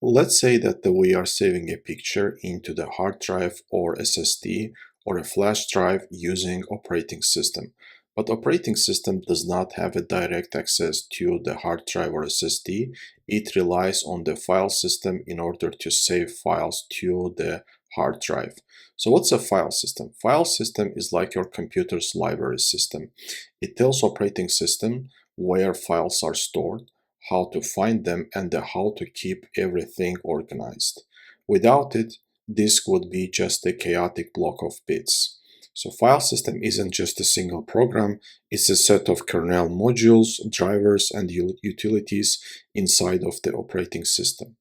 Let's say that we are saving a picture into the hard drive or SSD or a flash drive using operating system. But operating system does not have a direct access to the hard drive or SSD. It relies on the file system in order to save files to the hard drive. So what's a file system? File system is like your computer's library system. It tells operating system where files are stored, how to find them, and how to keep everything organized. Without it, disk would be just a chaotic block of bits. So file system isn't just a single program, it's a set of kernel modules, drivers, and utilities inside of the operating system.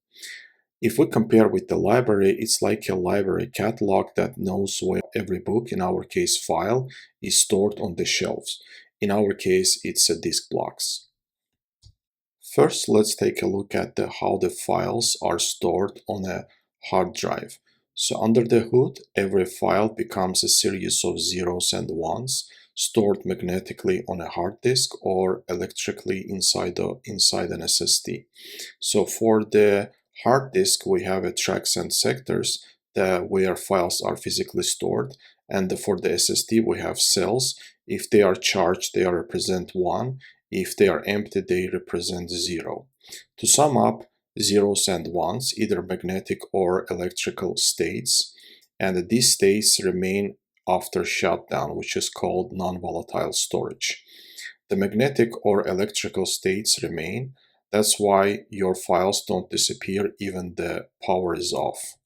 If we compare with the library, it's like a library catalog that knows where every book, in our case file, is stored on the shelves. In our case, it's a disk blocks. First, let's take a look at how the files are stored on a hard drive. So under the hood, every file becomes a series of zeros and ones stored magnetically on a hard disk or electrically inside an SSD. So for the hard disk, we have tracks and sectors where files are physically stored, and for the SSD, we have cells. If they are charged, they represent 1. If they are empty, they represent 0. To sum up, zeros and ones, either magnetic or electrical states, and these states remain after shutdown, which is called non-volatile storage. The magnetic or electrical states remain. That's why your files don't disappear even the power is off.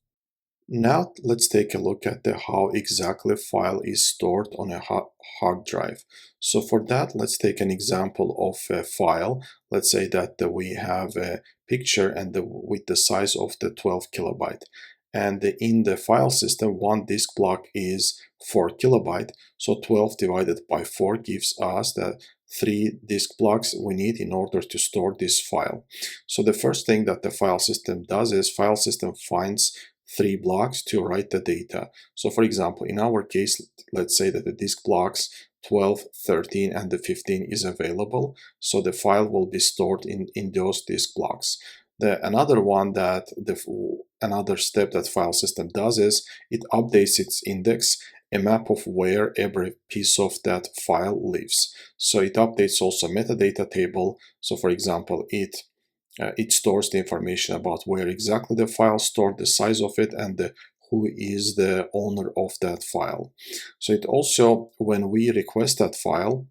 Now let's take a look at how exactly a file is stored on a hard drive. So for that, let's take an example of a file. Let's say that we have a picture and with the size of the 12 kilobyte. And in the file system, one disk block is 4 kilobyte. So 12 divided by 4 gives us the 3 disk blocks we need in order to store this file. So the first thing that the file system does is file system finds 3 blocks to write the data. So for example, in our case, let's say that the disk blocks 12, 13, and the 15 is available. So the file will be stored in those disk blocks. Another step that file system does is it updates its index, a map of where every piece of that file lives. So it updates also metadata table. So for example, it stores the information about where exactly the file stored, the size of it, and who is the owner of that file. So it also, when we request that file,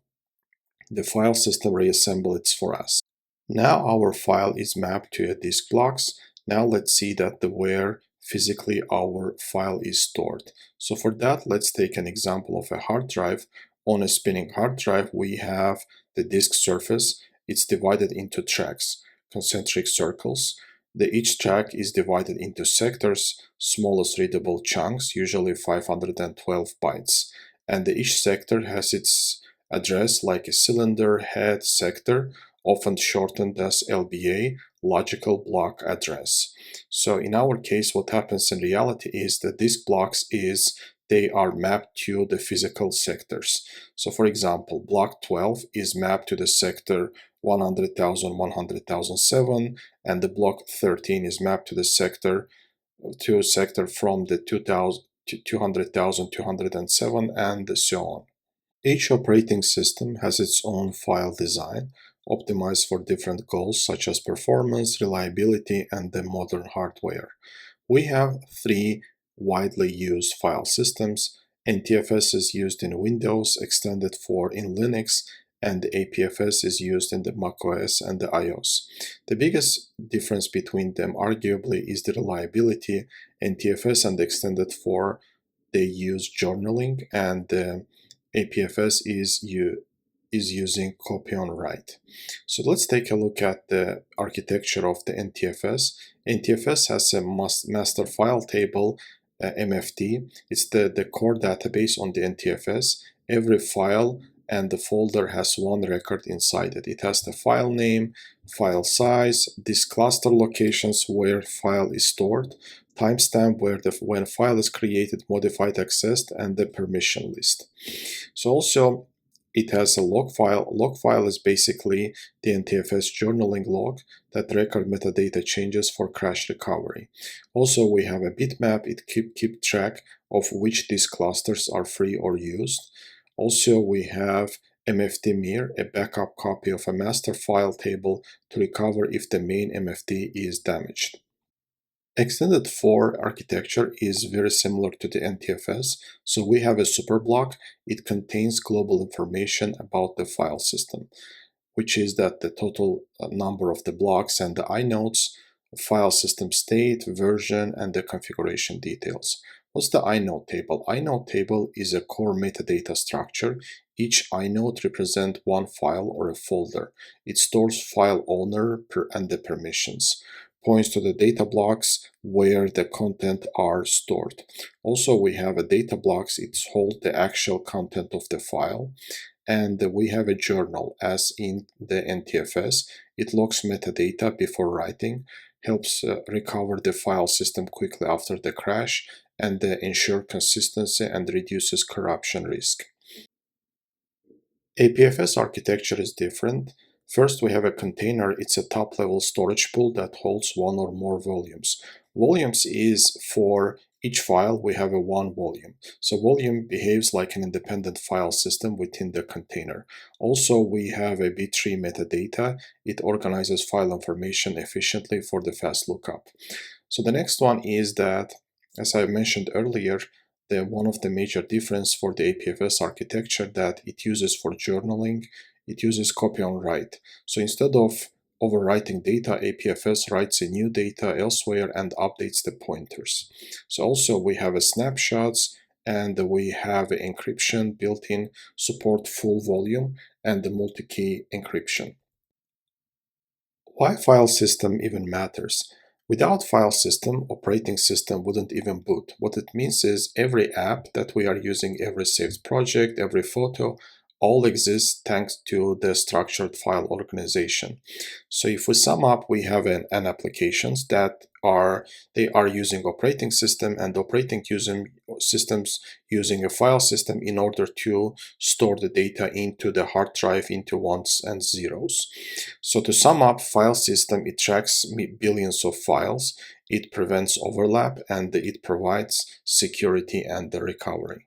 the file system reassembles it for us. Now our file is mapped to a disk blocks. Now let's see that where physically our file is stored. So for that, let's take an example of a hard drive. On a spinning hard drive, we have the disk surface. It's divided into tracks, concentric circles. Each track is divided into sectors, smallest readable chunks, usually 512 bytes. And each sector has its address like a cylinder head sector, often shortened as LBA, logical block address. So in our case, what happens in reality is that disk blocks they are mapped to the physical sectors. So for example, block 12 is mapped to the sector 100,000-100,007, and the block 13 is mapped to the sector from the 200,000-207, and so on. Each operating system has its own file design, optimized for different goals such as performance, reliability, and the modern hardware. We have 3 widely used file systems. NTFS is used in Windows, ext4 in Linux, and the APFS is used in the macOS and the iOS. The biggest difference between them arguably is the reliability. NTFS and ext4, they use journaling, and the APFS is using copy on write. So let's take a look at the architecture of the NTFS. NTFS has a master file table, MFT. It's the core database on the NTFS. Every file and the folder has one record inside it. It has the file name, file size, disk cluster locations where file is stored, timestamp when file is created, modified, accessed, and the permission list. So also it has a log file. Log file is basically the NTFS journaling log that record metadata changes for crash recovery. Also, we have a bitmap. It keep track of which these clusters are free or used. Also, we have MFD mir, a backup copy of a master file table to recover if the main MFD is damaged. ext4 architecture is very similar to the NTFS, so we have a superblock. It contains global information about the file system, which is that the total number of the blocks and the inodes, file system state, version, and the configuration details. What's the inode table? Inode table is a core metadata structure. Each inode represents one file or a folder. It stores file owner and the permissions, points to the data blocks where the content are stored. Also, we have a data blocks. It holds the actual content of the file. And we have a journal as in the NTFS. It logs metadata before writing, helps recover the file system quickly after the crash, and ensure consistency and reduces corruption risk. APFS architecture is different. First, we have a container. It's a top-level storage pool that holds one or more volumes. Volumes is for each file, we have a one volume. So volume behaves like an independent file system within the container. Also, we have a B-tree metadata. It organizes file information efficiently for the fast lookup. So the next one is that, as I mentioned earlier, one of the major difference for the APFS architecture that it uses for journaling, it uses copy on write. So instead of overwriting data, APFS writes a new data elsewhere and updates the pointers. So also we have a snapshots and we have encryption built in, support full volume and the multi-key encryption. Why file system even matters? Without file system, operating system wouldn't even boot. What it means is every app that we are using, every saved project, every photo, all exists thanks to the structured file organization. So if we sum up, we have an applications that are using operating system and operating systems using a file system in order to store the data into the hard drive into ones and zeros. So to sum up, file system, it tracks billions of files, it prevents overlap, and it provides security and the recovery.